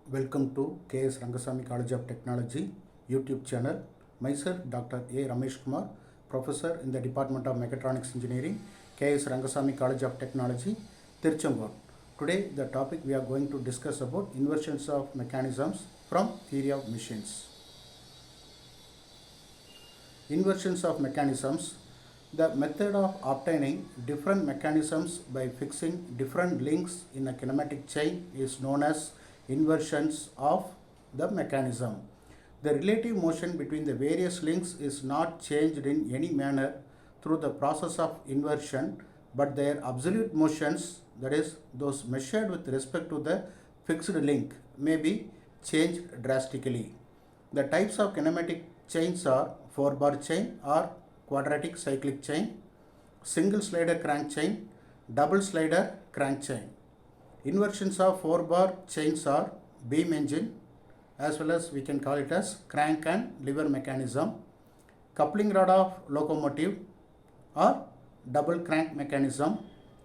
Welcome to K.S.Rangasamy College of Technology YouTube channel. Myself Dr. A. Ramesh Kumar, Professor in the Department of Mechatronics Engineering, K.S.Rangasamy College of Technology, Tiruchendur. Today the topic we are going to discuss about inversions of mechanisms from theory of machines. Inversions of mechanisms. The method of obtaining different mechanisms by fixing different links in a kinematic chain is known as inversions of the mechanism. The relative motion between the various links is not changed in any manner through the process of inversion, but their absolute motions, that is, those measured with respect to the fixed link, may be changed drastically. The types of kinematic chains are 4-bar chain or quadratic cyclic chain, single slider crank chain, double slider crank chain. Inversions of 4-bar chains are beam engine, as well as we can call it as crank and lever mechanism, coupling rod of locomotive or double crank mechanism,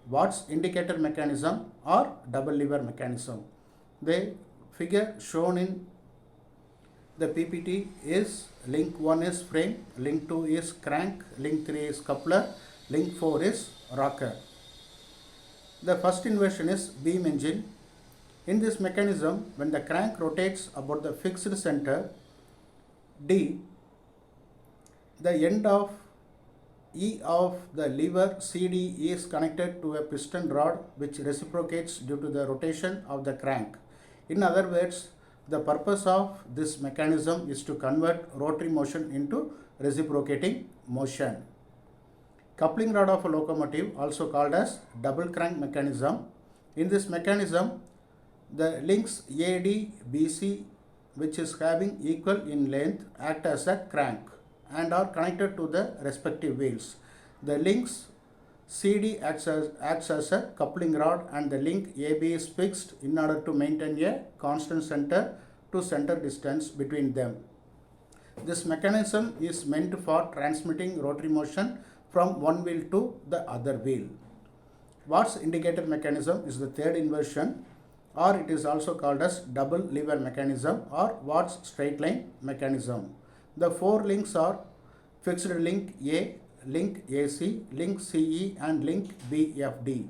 Watt's indicator mechanism or double lever mechanism. The figure shown in the PPT is link 1 is frame, link 2 is crank, link 3 is coupler, link 4 is rocker. The first inversion is beam engine. In this mechanism, when the crank rotates about the fixed center D, the end of E of the lever CD is connected to a piston rod which reciprocates due to the rotation of the crank. In other words, the purpose of this mechanism is to convert rotary motion into reciprocating motion. Coupling rod of a locomotive, also called as double crank mechanism. In this mechanism, the links AD, BC, which is having equal in length, act as a crank and are connected to the respective wheels. The links CD acts as a coupling rod, and the link AB is fixed in order to maintain a constant center to center distance between them. This mechanism is meant for transmitting rotary motion from one wheel to the other wheel. Watt's indicator mechanism is the third inversion, or it is also called as double lever mechanism or Watt's straight line mechanism. The four links are fixed link A, link AC, link CE and link BFD.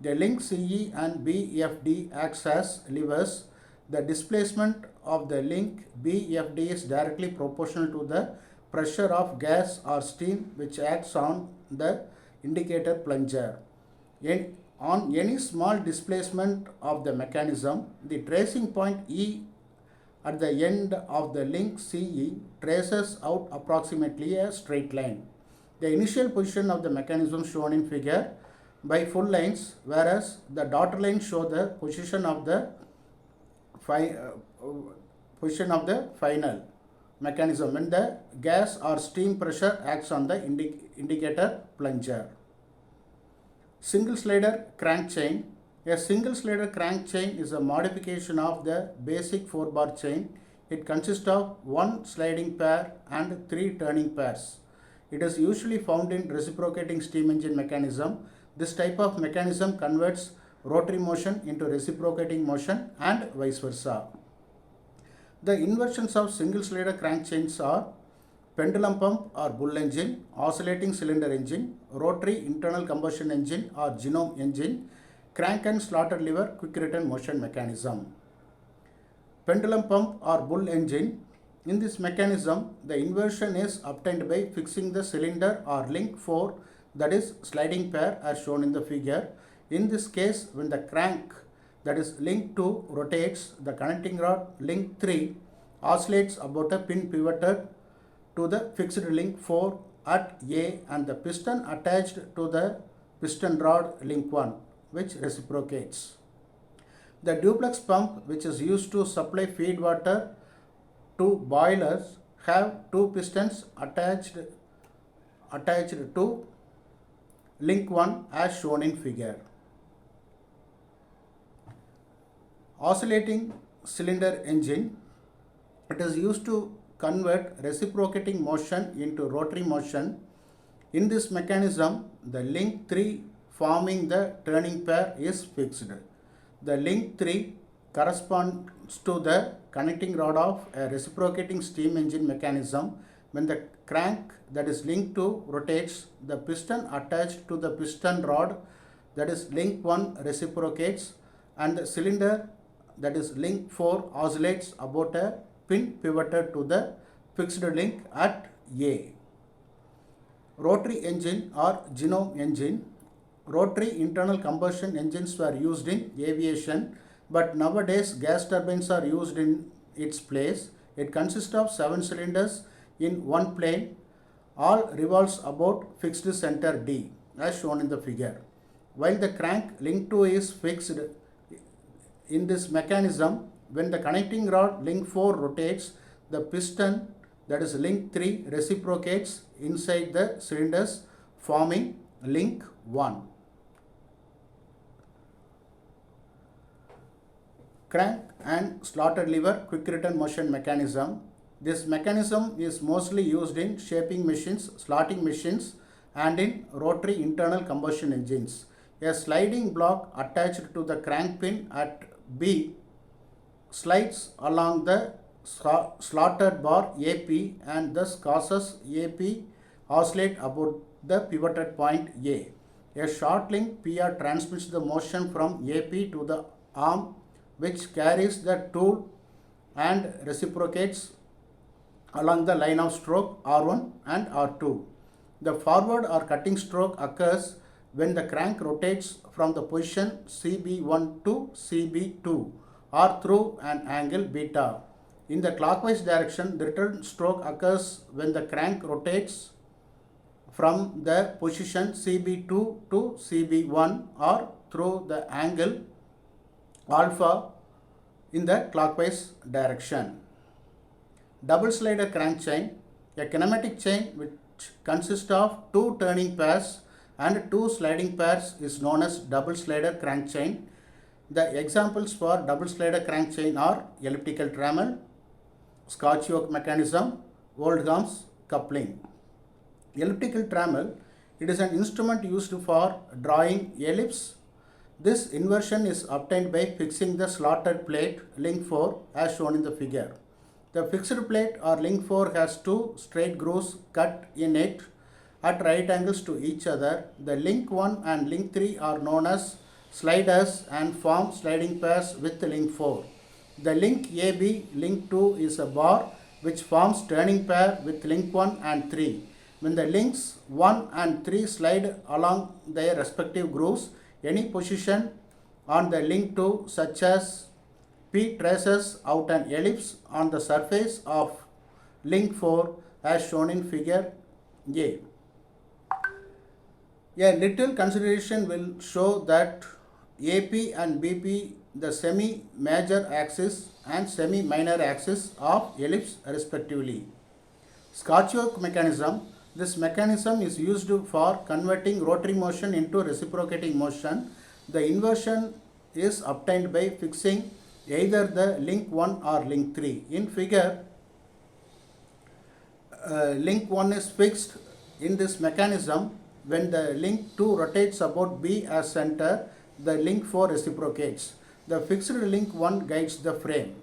The link CE and BFD acts as levers. The displacement of the link BFD is directly proportional to the pressure of gas or steam which acts on the indicator plunger. On any small displacement of the mechanism, the tracing point E at the end of the link CE traces out approximately a straight line. The initial position of the mechanism shown in figure by full lines, whereas the dotted lines show the position of the final mechanism when the gas or steam pressure acts on the indicator plunger. Single slider crank chain. A single slider crank chain is a modification of the basic 4-bar chain. It consists of one sliding pair and 3 turning pairs. It is usually found in reciprocating steam engine mechanism. This type of mechanism converts rotary motion into reciprocating motion and vice versa. The inversions of single slider crank chains are pendulum pump or bull engine, oscillating cylinder engine, rotary internal combustion engine or genome engine, crank and slaughter lever quick return motion mechanism. Pendulum pump or bull engine. In this mechanism, the inversion is obtained by fixing the cylinder or link 4, that is sliding pair as shown in the figure. In this case, when the crank, that is link 2, rotates, the connecting rod link 3 oscillates about a pin pivoted to the fixed link 4 at A and the piston attached to the piston rod link 1, which reciprocates. The duplex pump, which is used to supply feed water to boilers, have 2 pistons attached to link 1 as shown in figure. Oscillating cylinder engine. It is used to convert reciprocating motion into rotary motion. In this mechanism, the link 3 forming the turning pair is fixed. The link 3 corresponds to the connecting rod of a reciprocating steam engine mechanism. When the crank that is linked to rotates, the piston attached to the piston rod that is link 1 reciprocates and the cylinder that is link 4 oscillates about a pin pivoted to the fixed link at A. Rotary engine or genome engine. Rotary internal combustion engines were used in aviation, but nowadays gas turbines are used in its place. It consists of 7 cylinders in one plane. All revolves about fixed center D as shown in the figure. While the crank link 2 is fixed in this mechanism, when the connecting rod link 4 rotates, the piston that is link 3 reciprocates inside the cylinders forming link 1. Crank and slotted lever quick return motion mechanism. This mechanism is mostly used in shaping machines, slotting machines and in rotary internal combustion engines. A sliding block attached to the crank pin at B slides along the slotted bar AP and thus causes AP oscillate about the pivoted point A. A short link PR transmits the motion from AP to the arm which carries the tool and reciprocates along the line of stroke R1 and R2. The forward or cutting stroke occurs when the crank rotates from the position CB1 to CB2 or through an angle beta. In the clockwise direction, the return stroke occurs when the crank rotates from the position CB2 to CB1 or through the angle alpha in the clockwise direction. Double slider crank chain, a kinematic chain which consists of 2 turning pairs and 2 sliding pairs is known as double slider crank chain. The examples for double slider crank chain are elliptical trammel, Scotch yoke mechanism, Oldham's coupling. Elliptical trammel, it is an instrument used for drawing ellipse. This inversion is obtained by fixing the slotted plate link 4 as shown in the figure. The fixed plate or link 4 has 2 straight grooves cut in it at right angles to each other. The link 1 and link 3 are known as sliders and form sliding pairs with link 4. The link AB link 2 is a bar which forms turning pair with link 1 and 3. When the links 1 and 3 slide along their respective grooves, any position on the link 2 such as P traces out an ellipse on the surface of link 4 as shown in figure A. A little consideration will show that AP and BP the semi-major axis and semi-minor axis of ellipse respectively. Scotch yoke mechanism. This mechanism is used for converting rotary motion into reciprocating motion. The inversion is obtained by fixing either the link 1 or link 3. In figure, link 1 is fixed in this mechanism. When the link 2 rotates about B as center, the link 4 reciprocates. The fixed link 1 guides the frame.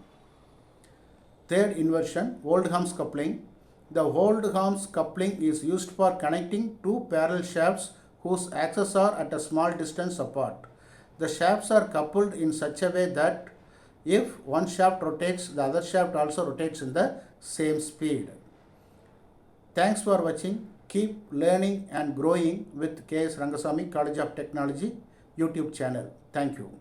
Third inversion, Oldham's coupling. The Oldham's coupling is used for connecting 2 parallel shafts whose axes are at a small distance apart. The shafts are coupled in such a way that if one shaft rotates, the other shaft also rotates in the same speed. Thanks for watching. Keep learning and growing with K.S.Rangasamy College of Technology YouTube channel. Thank you.